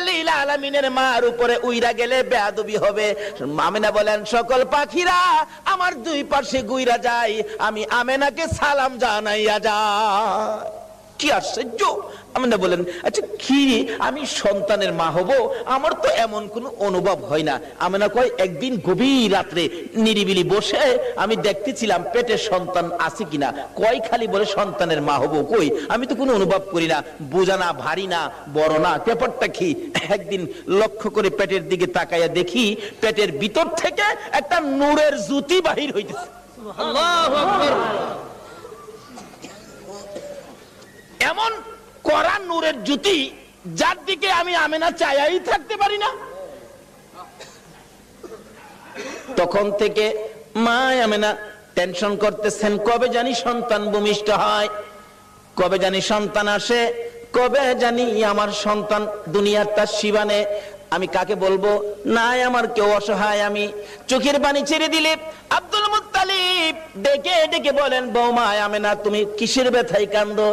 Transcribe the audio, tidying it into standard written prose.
লিল আলামিনের মার উপরে উইরা গেলে বেয়াদবি হবে। আমেনা বলেন সকল পাখিরা আমার দুই পাশে গুইরা যায়, আমি আমেনাকে সালাম জানাইয়া যায়। কি আশ্চর্য! আমেনা বলেন আচ্ছা কি আমি সন্তানের মা হব, আমার তো এমন কোনো অনুভব হয় না। আমেনা কয় একদিন গভীর রাত্রে নিরিবিলি বসে আমি দেখতেছিলাম পেটের সন্তান আছে কিনা। কয় খালি বলে সন্তানের মা হব, কই আমি তো কোনো অনুভব করি না, বোঝা না, ভারী না, বড় না, ব্যাপারটা কি। একদিন লক্ষ্য করে পেটের দিকে তাকাইয়া দেখি পেটের ভিতর থেকে একটা নূরের জ্যোতি বাহির হইতেছে। আল্লাহু আকবার। এমন কড়া নূরের জ্যোতি যার দিকে আমি আমেনা চাইয়াই থাকতে পারি না। তখন থেকে মা আমেনা টেনশন করতেছেন, কবে জানি সন্তান ভূমিষ্ঠ হয়, কবে জানি সন্তান আসে, কবে জানি আমার সন্তান দুনিয়ার তার শিবানে। আমি কাকে বলবো? নাই আমার কেউ, অসহায় আমি। চোখের পানি ছেড়ে দিলে আব্দুল মুত্তালিব ডেকে ডেকে বলেন, বৌমা আমেনা তুমি কিসের ব্যথায় কান্দো?